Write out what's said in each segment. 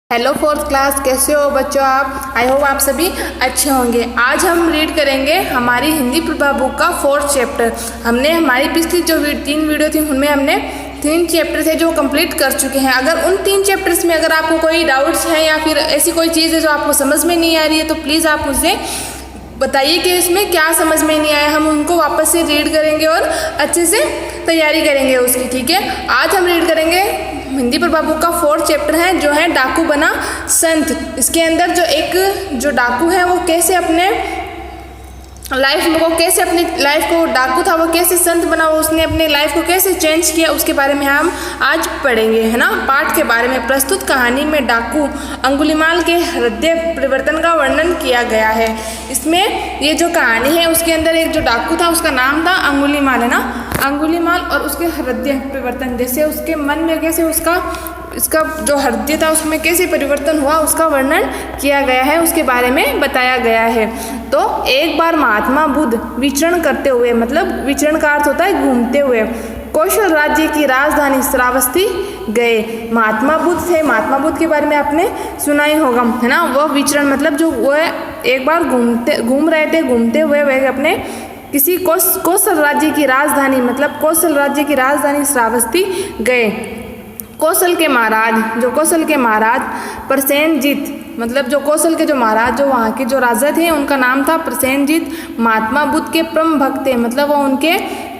Hello fourth class, कैसे हो बच्चों आप? आई होप आप सभी अच्छे होंगे। आज हम रीड करेंगे हमारी हिंदी प्रभा बुक का 4th चैप्टर। हमने हमारी पिछली जो 3 वीडियो थी उनमें हमने 3 चैप्टर थे जो कंप्लीट कर चुके हैं। अगर उन 3 चैप्टर्स में अगर आपको कोई डाउट्स हैं या फिर ऐसी कोई चीज़ है जो आपको समझ में नहीं आ रही है तो प्लीज़ आप मुझसे बताइए कि इसमें क्या समझ में नहीं आया। हम उनको वापस से रीड करेंगे और अच्छे से तैयारी करेंगे उसकी, ठीक है। आज हम रीड करेंगे हिंदी प्रभा बुक का 4th चैप्टर है जो है डाकू बना संत। इसके अंदर जो डाकू है वो कैसे अपने लाइफ को डाकू था वो कैसे संत बना, वो उसने अपने लाइफ को कैसे चेंज किया, उसके बारे में हम आज पढ़ेंगे, है ना। पाठ के बारे में प्रस्तुत कहानी में डाकू अंगुलीमाल के हृदय परिवर्तन का वर्णन किया गया है। इसमें ये जो कहानी है उसके अंदर एक जो डाकू था उसका नाम था अंगुलीमाल, है ना। अंगुलीमाल और उसके हृदय परिवर्तन, जैसे उसके मन में कैसे इसका जो हृदय था उसमें कैसे परिवर्तन हुआ उसका वर्णन किया गया है, उसके बारे में बताया गया है। तो एक बार महात्मा बुद्ध विचरण करते हुए, मतलब विचरण का अर्थ होता है घूमते हुए, कौशल राज्य की राजधानी श्रावस्ती गए। महात्मा बुद्ध थे, महात्मा बुद्ध के बारे में आपने सुना ही होगा, है ना। वो विचरण मतलब जो वो एक बार घूमते हुए वह अपने किसी कौशल राज्य की राजधानी, मतलब कौशल राज्य की राजधानी श्रावस्ती गए। कौशल के महाराज प्रसेनजीत, मतलब जो कौशल के जो महाराज, जो वहाँ के जो राजा थे उनका नाम था प्रसेनजीत, महात्मा बुद्ध के परम भक्त थे, मतलब वो उनके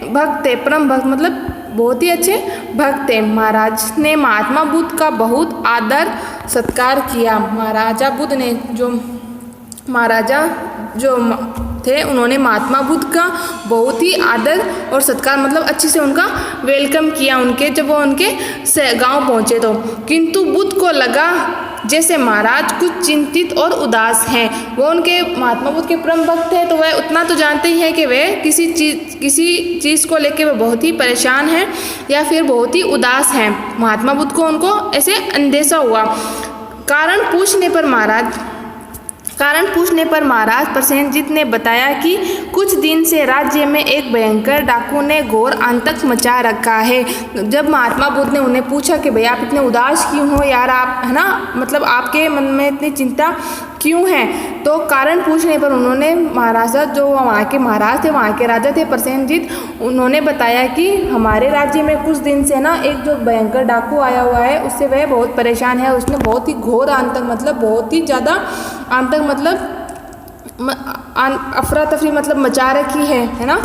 भक्त थे। परम भक्त मतलब बहुत ही अच्छे भक्त थे। महाराज ने महात्मा बुद्ध का बहुत आदर सत्कार किया। महाराजा थे उन्होंने महात्मा बुद्ध का बहुत ही आदर और सत्कार, मतलब अच्छे से उनका वेलकम किया जब वो उनके गांव पहुंचे तो। किंतु बुद्ध को लगा जैसे महाराज कुछ चिंतित और उदास हैं। वो उनके महात्मा बुद्ध के परम भक्त थे तो वह उतना तो जानते ही हैं कि वे किसी चीज़ को लेकर वे बहुत ही परेशान हैं या फिर बहुत ही उदास हैं। महात्मा बुद्ध को उनको ऐसे अंदेशा हुआ। कारण पूछने पर महाराज प्रसेनजीत ने बताया कि कुछ दिन से राज्य में एक भयंकर डाकू ने घोर आतंक मचा रखा है। जब महात्मा बुद्ध ने उन्हें पूछा कि भैया आप इतने उदास क्यों हो यार, आप, है ना, मतलब आपके मन में इतनी चिंता क्यों है, तो कारण पूछने पर उन्होंने महाराजा, जो वहाँ के महाराज थे, वहाँ के राजा थे प्रसेनजीत, उन्होंने बताया कि हमारे राज्य में कुछ दिन से ना एक जो भयंकर डाकू आया हुआ है उससे वह बहुत परेशान है। उसने बहुत ही घोर आतंक, मतलब बहुत ही ज़्यादा आतंक, मतलब अफरा तफरी मतलब मचा रखी है ना,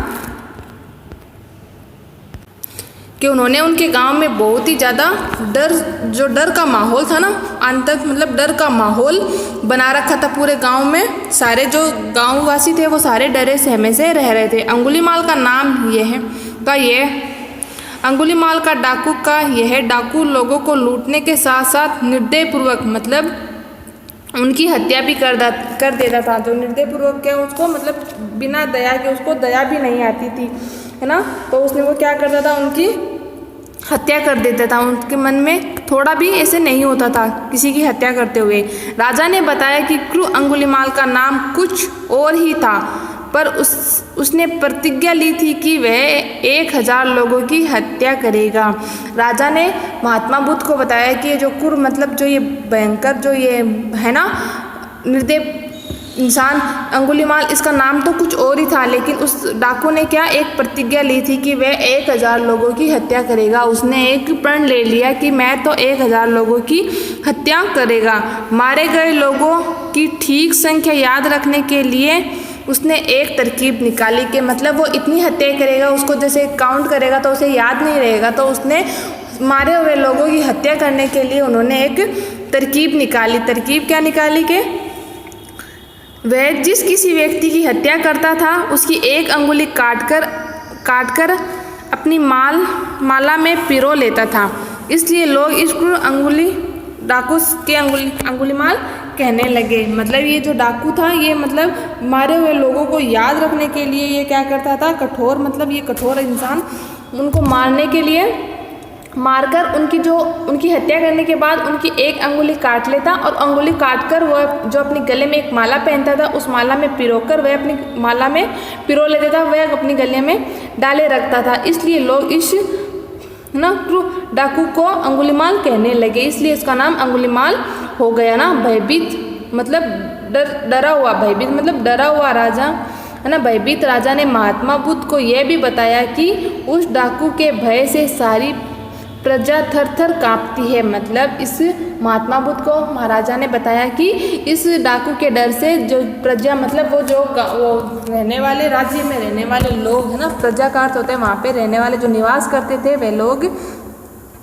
कि उन्होंने उनके गांव में बहुत ही ज़्यादा डर का माहौल था ना, आतंक मतलब डर का माहौल बना रखा था पूरे गांव में। सारे जो गांववासी थे वो सारे डरे सहमे से रह रहे थे। अंगुलीमाल का नाम अंगुलीमाल का डाकू लोगों को लूटने के साथ साथ निर्दयपूर्वक, मतलब उनकी हत्या भी कर देता था। जो निर्दयपूर्वक क्या, उसको मतलब बिना दया के, उसको दया भी नहीं आती थी, है ना, तो उसने वो क्या करता था, उनकी हत्या कर देता था। उनके मन में थोड़ा भी ऐसे नहीं होता था किसी की हत्या करते हुए। राजा ने बताया कि क्रू अंगुलीमाल का नाम कुछ और ही था, पर उसने प्रतिज्ञा ली थी कि वह 1000 लोगों की हत्या करेगा। राजा ने महात्मा बुद्ध को बताया कि ये जो कुर, मतलब जो ये भयंकर, जो ये है ना निर्दय इंसान अंगुलीमाल, इसका नाम तो कुछ और ही था, लेकिन उस डाकू ने क्या एक प्रतिज्ञा ली थी कि वह 1000 लोगों की हत्या करेगा। उसने एक प्रण ले लिया कि मैं तो 1000 लोगों की हत्या करेगा। मारे गए लोगों की ठीक संख्या याद रखने के लिए उसने एक तरकीब निकाली कि मतलब वो इतनी हत्या करेगा, उसको जैसे काउंट करेगा तो उसे याद नहीं रहेगा, तो उसने मारे हुए लोगों की हत्या करने के लिए उन्होंने एक तरकीब निकाली। तरकीब क्या निकाली कि वह जिस किसी व्यक्ति की हत्या करता था उसकी एक अंगुली काटकर अपनी माला में पिरो लेता था। इसलिए लोग इसको डाकू के अंगुलीमाल कहने लगे। मतलब ये जो डाकू था ये मतलब मारे हुए लोगों को याद रखने के लिए ये क्या करता था, कठोर, मतलब ये कठोर इंसान, उनको मारने के लिए मारकर उनकी हत्या करने के बाद उनकी एक अंगुली काट लेता और अंगुली काटकर वह जो अपनी गले में एक माला पहनता था उस माला में पिरोकर वह अपनी माला में पिरो लेता था, वह अपनी गले में डाले रखता था। इसलिए लोग इस ना डाकू को अंगुलीमाल कहने लगे, इसलिए इसका नाम अंगुलीमाल हो गया ना। भयभीत मतलब डरा हुआ, भयभीत मतलब डरा हुआ राजा है ना। भयभीत राजा ने महात्मा बुद्ध को यह भी बताया कि उस डाकू के भय से सारी प्रजा थर थर काँपती है। मतलब इस महात्मा बुद्ध को महाराजा ने बताया कि इस डाकू के डर से जो प्रजा मतलब वो रहने वाले राज्य में रहने वाले लोग है ना, प्रजा का अर्थ होता है वहाँ पे रहने वाले जो निवास करते थे वे लोग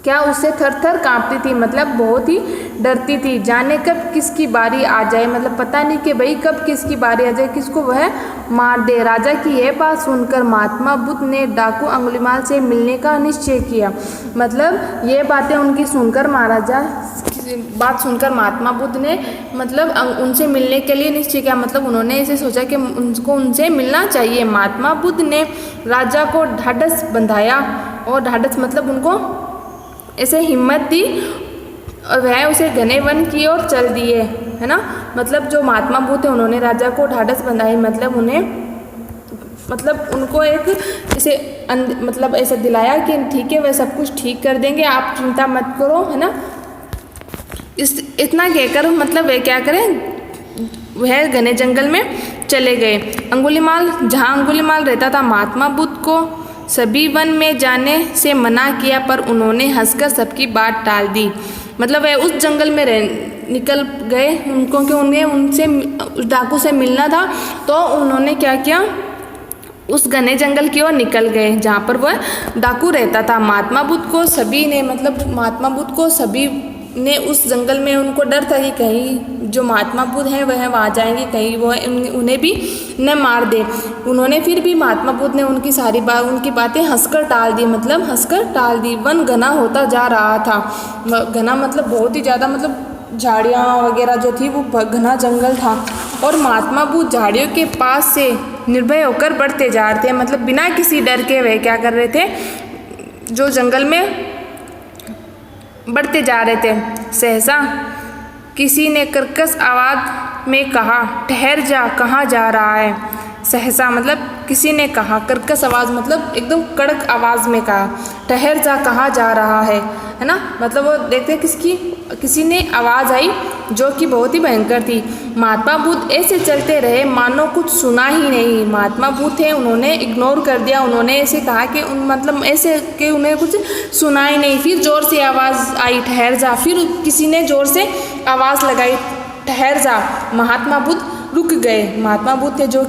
क्या उससे थर थर काँपती थी, मतलब बहुत ही डरती थी। जाने कब किसकी बारी आ जाए, मतलब पता नहीं कि भाई कब किसकी बारी आ जाए, किसको वह मार दे। राजा की यह बात सुनकर महात्मा बुद्ध ने डाकू अंगुलीमाल से मिलने का निश्चय किया। मतलब ये बातें उनकी सुनकर महात्मा बुद्ध ने मतलब उनसे मिलने के लिए निश्चय किया। मतलब उन्होंने ऐसे सोचा कि उनको उनसे मिलना चाहिए। महात्मा बुद्ध ने राजा को ढाढ़स बंधाया, और ढाढ़स मतलब उनको ऐसे हिम्मत दी, और वह उसे घने वन की ओर चल दिए है ना। मतलब जो महात्मा बुद्ध है उन्होंने राजा को ढाढ़स बंधाई, मतलब उन्हें मतलब उनको एक ऐसे मतलब ऐसा दिलाया कि ठीक है वह सब कुछ ठीक कर देंगे, आप चिंता मत करो है ना। इतना कहकर मतलब वे क्या करें, वह घने जंगल में चले गए। जहाँ अंगुलीमाल रहता था, महात्मा बुद्ध को सभी वन में जाने से मना किया, पर उन्होंने हंसकर सबकी बात टाल दी। मतलब वह उस जंगल में निकल गए, क्योंकि उन्हें उनसे उस डाकू से मिलना था, तो उन्होंने क्या किया, उस घने जंगल की ओर निकल गए जहाँ पर वह डाकू रहता था। महात्मा बुद्ध को सभी ने उस जंगल में, उनको डर था कि कहीं जो महात्मा बुद्ध हैं वह वहाँ जाएंगे, कहीं वो उन्हें भी न मार दे। उन्होंने फिर भी महात्मा बुद्ध ने उनकी बातें हंसकर टाल दी, मतलब हंसकर टाल दी। वन घना होता जा रहा था। घना मतलब बहुत ही ज़्यादा, मतलब झाड़ियाँ वगैरह जो थी वो घना जंगल था, और महात्मा बुद्ध झाड़ियों के पास से निर्भय होकर बढ़ते जा रहे थे। मतलब बिना किसी डर के वे क्या कर रहे थे, जो जंगल में बढ़ते जा रहे थे। सहसा किसी ने कर्कश आवाज़ में कहा, ठहर जा, कहाँ जा रहा है। सहसा मतलब किसी ने कहा, कर्कश आवाज़ मतलब एकदम कड़क आवाज़ में कहा, ठहर जा, कहाँ जा रहा है ना। मतलब वो देखते किसी ने आवाज़ आई जो कि बहुत ही भयंकर थी। महात्मा बुद्ध ऐसे चलते रहे मानो कुछ सुना ही नहीं। महात्मा बुद्ध थे, उन्होंने इग्नोर कर दिया, उन्होंने ऐसे कहा कि मतलब ऐसे कि उन्हें कुछ सुना ही नहीं। फिर ज़ोर से आवाज़ आई, ठहर जा। फिर किसी ने ज़ोर से आवाज़ लगाई, ठहर जा। महात्मा बुद्ध रुक गए। महात्मा बुद्ध थे जो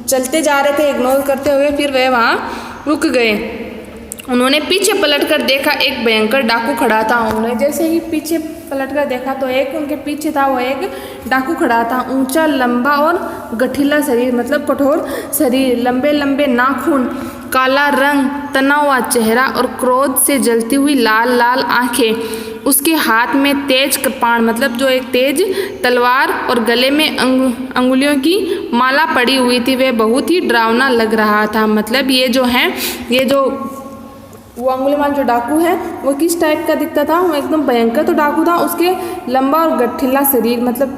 चलते जा रहे थे इग्नोर करते हुए, फिर वह वहाँ रुक गए। उन्होंने पीछे पलटकर देखा, एक भयंकर डाकू खड़ा था। उन्होंने जैसे ही पीछे पलटकर देखा तो एक उनके पीछे था, वो एक डाकू खड़ा था। ऊंचा, लंबा और गठीला शरीर, मतलब कठोर शरीर, लंबे लंबे नाखून, काला रंग, तना हुआ चेहरा और क्रोध से जलती हुई लाल लाल आंखें। उसके हाथ में तेज कृपाण, मतलब जो एक तेज तलवार, और गले में अंगुलियों की माला पड़ी हुई थी। वह बहुत ही डरावना लग रहा था। मतलब ये जो वो अंगुलीमाल जो डाकू है वो किस टाइप का दिखता था, वो एकदम भयंकर तो डाकू था। उसके लंबा और गठीला शरीर, मतलब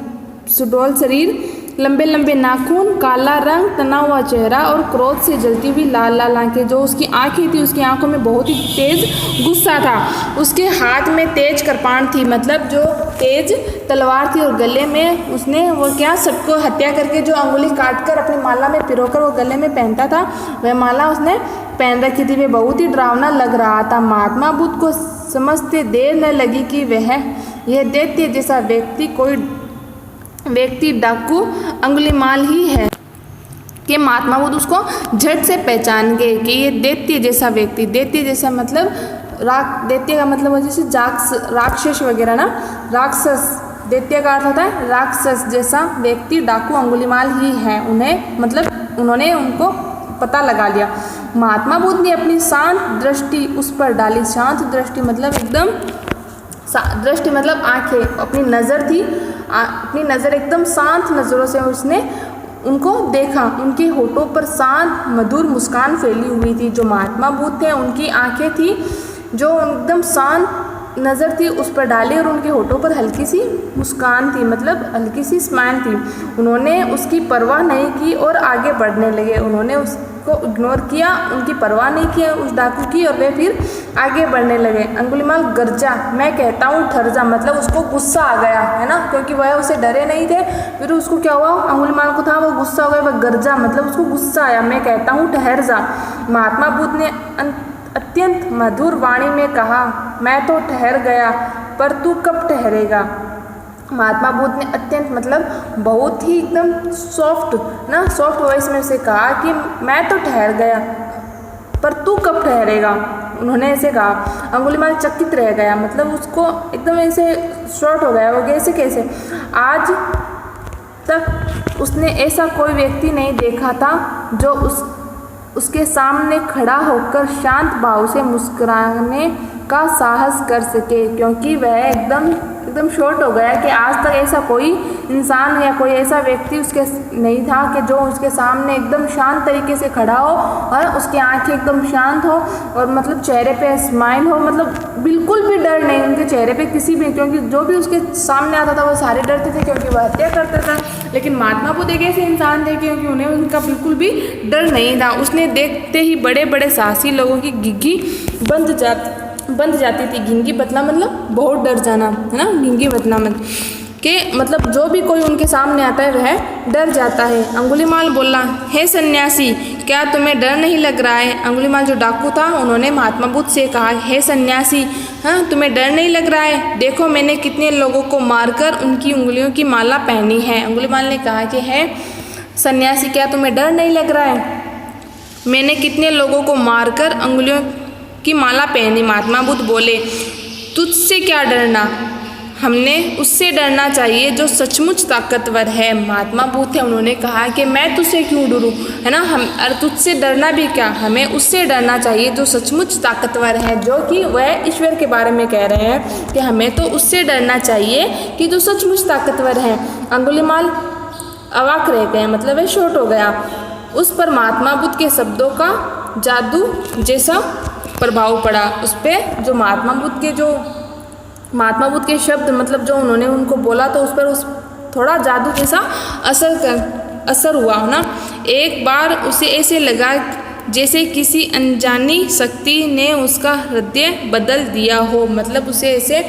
सुडौल शरीर, लंबे लंबे नाखून, काला रंग, तना हुआ चेहरा और क्रोध से जलती हुई लाल लाल आंखें। जो उसकी आंखें थी, उसकी आंखों में बहुत ही तेज गुस्सा था। उसके हाथ में तेज कृपाण थी, मतलब जो तेज तलवार थी, और गले में उसने वो क्या सबको हत्या करके जो अंगुली काटकर अपनी माला में पिरोकर वो गले में पहनता था, वह माला उसने पहन रखी थी। वे बहुत ही डरावना लग रहा था। महात्मा बुद्ध को समझते देर न लगी कि यह दैत्य जैसा व्यक्ति डाकू अंगुलीमाल ही है, कि महात्मा बुद्ध उसको झट से पहचान गए कि ये दैत्य जैसा व्यक्ति, दैत्य जैसा मतलब दैत्य का मतलब जैसे राक्षस वगैरह ना, राक्षस, दैत्य का अर्थ होता है राक्षस जैसा व्यक्ति डाकू अंगुलीमाल ही है। उन्होंने उनको पता लगा लिया। महात्मा बुद्ध ने अपनी शांत दृष्टि उस पर डाली। शांत दृष्टि मतलब एकदम दृष्टि मतलब आंखें, अपनी नज़र थी, अपनी नज़र एकदम शांत नज़रों से उसने उनको देखा। उनके होठों पर शांत मधुर मुस्कान फैली हुई थी। जो महात्मा बुद्ध थे उनकी आंखें थी जो एकदम शांत नज़र थी उस पर डाली, और उनके होठों पर हल्की सी मुस्कान थी, मतलब हल्की सी स्माइल थी। उन्होंने उसकी परवाह नहीं की और आगे बढ़ने लगे। उन्होंने को इग्नोर किया, उनकी परवाह नहीं किया उस डाकू की, और वे फिर आगे बढ़ने लगे। अंगुलीमाल गरजा, मैं कहता हूँ ठहर जा, मतलब उसको गुस्सा आ गया है ना, क्योंकि वह उसे डरे नहीं थे। फिर उसको क्या हुआ, अंगुलीमाल को था वो गुस्सा हो गया, वह गरजा मतलब उसको गुस्सा आया, मैं कहता हूँ ठहर जा। महात्मा बुद्ध ने अत्यंत मधुर वाणी में कहा, मैं तो ठहर गया, पर तू कब ठहरेगा। महात्मा बुद्ध ने अत्यंत मतलब बहुत ही एकदम सॉफ्ट वॉइस में से कहा कि मैं तो ठहर गया, पर तू कब ठहरेगा। उन्होंने ऐसे कहा। अंगुलीमाल चकित रह गया, मतलब उसको एकदम ऐसे शॉर्ट हो गया, वो कैसे कैसे। आज तक उसने ऐसा कोई व्यक्ति नहीं देखा था जो उसके सामने खड़ा होकर शांत भाव से मुस्कुराने का साहस कर सके, क्योंकि वह एकदम शॉर्ट हो गया कि आज तक ऐसा कोई इंसान या कोई ऐसा व्यक्ति उसके नहीं था कि जो उसके सामने एकदम शांत तरीके से खड़ा हो और उसकी आंखें एकदम शांत हो और मतलब चेहरे पे स्माइल हो, मतलब बिल्कुल भी डर नहीं उनके चेहरे पे किसी भी, क्योंकि जो भी उसके सामने आता था वो सारे डरते थे क्योंकि वह हत्या करता था। लेकिन महात्मा बुद्ध एक ऐसे इंसान थे क्योंकि उन्हें उनका बिल्कुल भी डर नहीं था। उसने देखते ही बड़े बड़े साहसी लोगों की घिघी बंद जाती थी। घिंगी बतला मतलब बहुत डर जाना है ना, घिंगी बतला मतलब जो भी कोई उनके सामने आता है वह डर जाता है। अंगुलीमाल बोला, हे सन्यासी, क्या तुम्हें डर नहीं लग रहा है। अंगुलीमाल जो डाकू था उन्होंने महात्मा बुद्ध से कहा, हे सन्यासी, हाँ तुम्हें डर नहीं लग रहा है, देखो मैंने कितने लोगों को मारकर उनकी उंगलियों की माला पहनी है। अंगुलीमाल ने कहा कि हे सन्यासी, क्या तुम्हें डर नहीं लग रहा है, मैंने कितने लोगों को मारकर उंगलियों की माला पहनी। महात्मा बुद्ध बोले, तुझसे क्या डरना, हमें उससे डरना चाहिए जो सचमुच ताकतवर है। महात्मा बुद्ध थे, उन्होंने कहा कि मैं तुझसे क्यों डरूं, है ना, हम अरे तुझसे डरना भी क्या, हमें उससे डरना चाहिए जो सचमुच ताकतवर है, जो कि वह ईश्वर के बारे में कह रहे हैं कि हमें तो उससे डरना चाहिए कि जो सचमुच ताकतवर है। अंगुलीमाल अवाक रह गए, मतलब वह शॉर्ट हो गया। उस पर महात्मा बुद्ध के शब्दों का जादू जैसा प्रभाव पड़ा उस पर। जो महात्मा बुद्ध के शब्द मतलब जो उन्होंने उनको बोला तो उस पर थोड़ा जादू जैसा असर हुआ ना। एक बार उसे ऐसे लगा जैसे किसी अनजानी शक्ति ने उसका हृदय बदल दिया हो, मतलब उसे ऐसे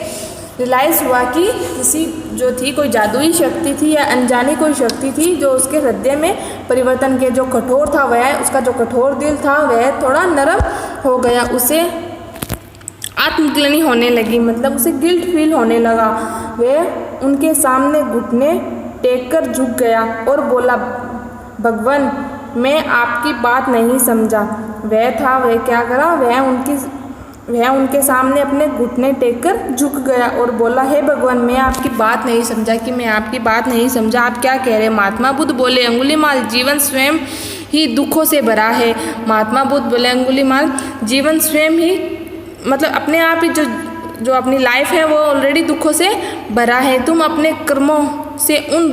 रियलाइज़ हुआ कि किसी जो थी कोई जादुई शक्ति थी या अनजानी कोई शक्ति थी जो उसके हृदय में परिवर्तन के, जो कठोर था वह, उसका जो कठोर दिल था वह थोड़ा नरम हो गया। उसे आत्मग्लानि होने लगी, मतलब उसे गिल्ट फील होने लगा। वह उनके सामने घुटने टेक कर झुक गया और बोला, भगवान मैं आपकी बात नहीं समझा। वह क्या करा, वह उनके सामने अपने घुटने टेक कर झुक गया और बोला, हे भगवान मैं आपकी बात नहीं समझा, कि मैं आपकी बात नहीं समझा, आप क्या कह रहे हैं। महात्मा बुद्ध बोले, अंगुलीमाल जीवन स्वयं ही दुखों से भरा है। महात्मा बुद्ध बोले, अंगुलीमाल जीवन स्वयं ही मतलब अपने आप ही जो अपनी लाइफ है वो ऑलरेडी दुखों से भरा है। तुम अपने कर्मों से उन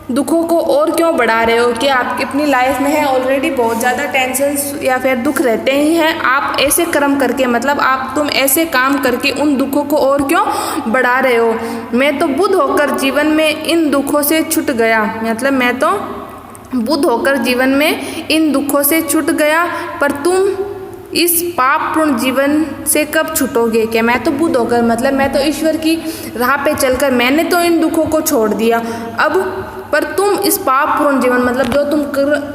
दुखों को और क्यों बढ़ा रहे हो, कि आपकी अपनी लाइफ में है ऑलरेडी बहुत ज़्यादा टेंशन या फिर दुख रहते ही हैं, आप ऐसे कर्म करके मतलब तुम ऐसे काम करके उन दुखों को और क्यों बढ़ा रहे हो। मैं तो बुद्ध होकर जीवन में इन दुखों से छूट गया, मतलब मैं तो बुद्ध होकर जीवन में इन दुखों से छूट गया, पर तुम इस पापपूर्ण जीवन से कब छूटोगे। क्या मैं तो बुद्ध होकर मतलब मैं तो ईश्वर की राह पे चलकर मैंने तो इन दुखों को छोड़ दिया, अब पर तुम इस पापपूर्ण जीवन मतलब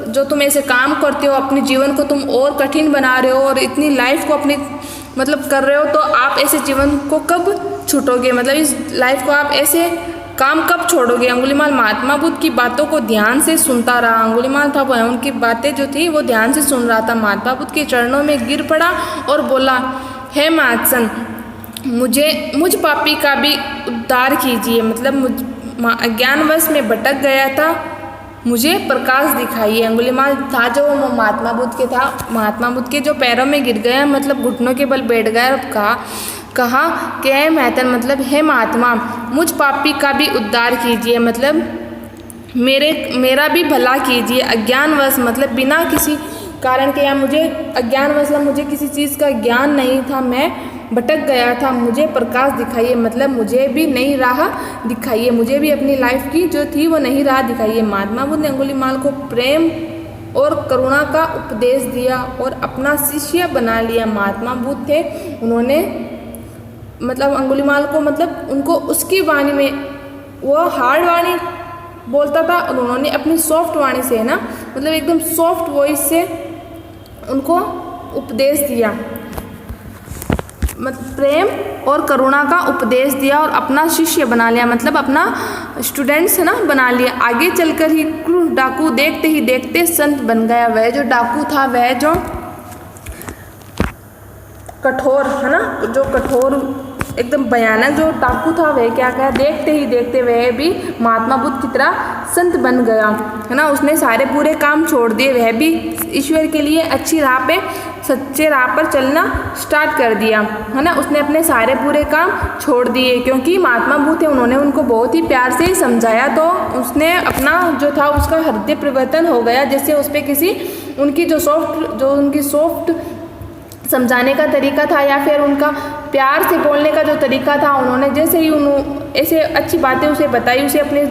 जो तुम ऐसे काम करते हो, अपने जीवन को तुम और कठिन बना रहे हो और इतनी लाइफ को अपनी मतलब कर रहे हो, तो आप ऐसे जीवन को कब छूटोगे, मतलब इस लाइफ को आप ऐसे काम कब छोड़ोगे। अंगुलीमाल महात्मा बुद्ध की बातों को ध्यान से सुनता रहा। अंगुलीमाल था वो, उनकी बातें जो थी वो ध्यान से सुन रहा था। महात्मा बुद्ध के चरणों में गिर पड़ा और बोला, हे महात्सन, मुझ पापी का भी उद्धार कीजिए, मतलब अज्ञानवश में भटक गया था, मुझे प्रकाश दिखाइए। अंगुलीमाल था जो महात्मा बुद्ध के था, महात्मा बुद्ध के जो पैरों में गिर गया, मतलब घुटनों के बल बैठ गया और कहा कि हे महतन, मतलब हे महात्मा, मुझ पापी का भी उद्धार कीजिए, मतलब मेरा भी भला कीजिए। अज्ञानवश मतलब बिना किसी कारण के, या मुझे अज्ञानवश मुझे किसी चीज़ का ज्ञान नहीं था, मैं भटक गया था, मुझे प्रकाश दिखाइए, मतलब मुझे भी नई राह दिखाइए, मुझे भी अपनी लाइफ की जो थी वो नई राह दिखाइए। महात्मा बुद्ध ने अंगुलीमाल को प्रेम और करुणा का उपदेश दिया और अपना शिष्य बना लिया। महात्मा बुद्ध थे, उन्होंने मतलब अंगुलीमाल को मतलब उनको उसकी वाणी में, वो हार्ड वाणी बोलता था और उन्होंने अपनी सॉफ्ट वाणी से, है ना, मतलब एकदम सॉफ्ट वॉइस से उनको उपदेश दिया, मतलब प्रेम और करुणा का उपदेश दिया और अपना शिष्य बना लिया, मतलब अपना स्टूडेंट्स, है ना, बना लिया। आगे चलकर ही डाकू देखते ही देखते संत बन गया। वह जो डाकू था, वह जो कठोर, है ना, जो कठोर एकदम भयानक जो डाकू था, वह क्या कहा, देखते ही देखते वह भी महात्मा बुद्ध की तरह संत बन गया, है ना। उसने सारे पूरे काम छोड़ दिए, वह भी ईश्वर के लिए अच्छी राह पे, सच्चे राह पर चलना स्टार्ट कर दिया, है ना। उसने अपने सारे पूरे काम छोड़ दिए क्योंकि महात्मा बुद्ध थे, उन्होंने उनको बहुत ही प्यार से समझाया, तो उसने अपना जो था उसका हृदय परिवर्तन हो गया। जैसे उस पर किसी उनकी उनकी सॉफ्ट समझाने का तरीका था या फिर उनका प्यार से बोलने का जो तरीका था, उन्होंने जैसे ही ऐसे अच्छी बातें उसे बताई, उसे अपने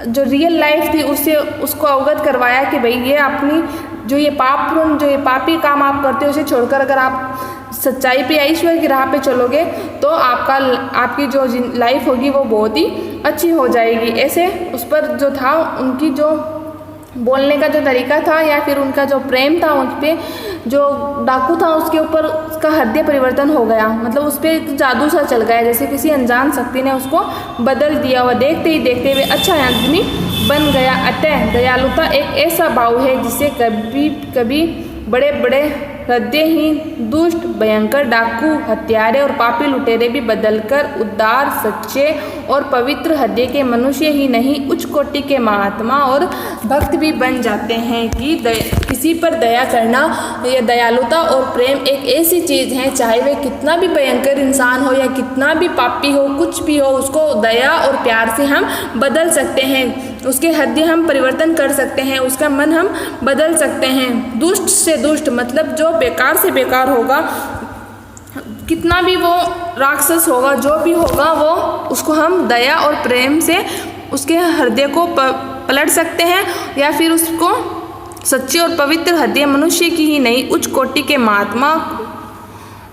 जो रियल लाइफ थी उससे उसको अवगत करवाया कि भाई ये अपनी जो ये पापी काम आप करते हो, उसे छोड़कर अगर आप सच्चाई पे या ईश्वर की राह पे चलोगे तो आपकी जो लाइफ होगी वो बहुत ही अच्छी हो जाएगी। ऐसे उस पर जो था उनकी जो बोलने का जो तरीका था या फिर उनका जो प्रेम था, उस पर जो डाकू था उसके ऊपर उसका हृदय परिवर्तन हो गया, मतलब उस पर जादू सा चल गया, जैसे किसी अनजान शक्ति ने उसको बदल दिया। वह देखते ही देखते हुए अच्छा आदमी बन गया। अतः दयालुता एक ऐसा भाव है जिसे कभी कभी बड़े बड़े हृदयहीन, दुष्ट, भयंकर डाकू, हत्यारे और पापी लुटेरे भी बदलकर उदार, सच्चे और पवित्र हृदय के मनुष्य ही नहीं, उच्च कोटि के महात्मा और भक्त भी बन जाते हैं। कि किसी पर दया करना, यह दयालुता और प्रेम एक ऐसी चीज़ है, चाहे वह कितना भी भयंकर इंसान हो या कितना भी पापी हो, कुछ भी हो, उसको दया और प्यार से हम बदल सकते हैं, उसके हृदय हम परिवर्तन कर सकते हैं, उसका मन हम बदल सकते हैं। दुष्ट से दुष्ट, मतलब जो बेकार से बेकार होगा, कितना भी वो राक्षस होगा, जो भी होगा, वो उसको हम दया और प्रेम से उसके हृदय को पलट सकते हैं या फिर उसको सच्चे और पवित्र हृदय मनुष्य की ही नहीं, उच्च कोटि के महात्मा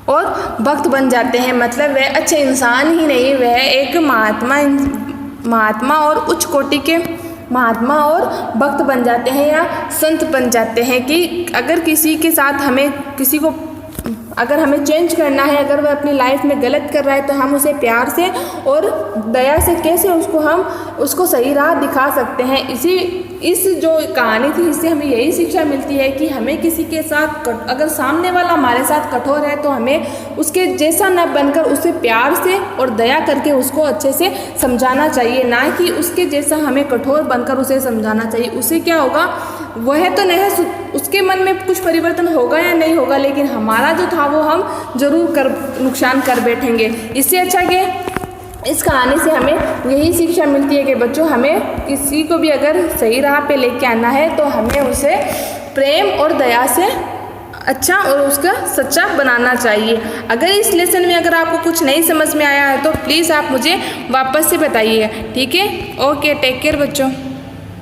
और भक्त बन जाते हैं। मतलब वह अच्छे इंसान ही नहीं, वह एक महात्मा और उच्च कोटि के महात्मा और भक्त बन जाते हैं या संत बन जाते हैं। कि अगर किसी के साथ अगर हमें चेंज करना है, अगर वह अपनी लाइफ में गलत कर रहा है, तो हम उसे प्यार से और दया से कैसे उसको सही राह दिखा सकते हैं। इस जो कहानी थी, इससे हमें यही शिक्षा मिलती है कि हमें किसी के साथ, अगर सामने वाला हमारे साथ कठोर है तो हमें उसके जैसा न बनकर उसे प्यार से और दया करके उसको अच्छे से समझाना चाहिए, ना कि उसके जैसा हमें कठोर बनकर उसे समझाना चाहिए। उससे क्या होगा, वह तो नहीं, उसके मन में कुछ परिवर्तन होगा या नहीं होगा, लेकिन हमारा जो था वो हम जरूर नुकसान कर बैठेंगे। इससे अच्छा कि इस कहानी से हमें यही शिक्षा मिलती है कि बच्चों, हमें किसी को भी अगर सही राह पे लेके आना है तो हमें उसे प्रेम और दया से अच्छा और उसका सच्चा बनाना चाहिए। अगर इस लेसन में अगर आपको कुछ नहीं समझ में आया है तो प्लीज़ आप मुझे वापस से बताइए, ठीक है। ओके, टेक केयर बच्चों।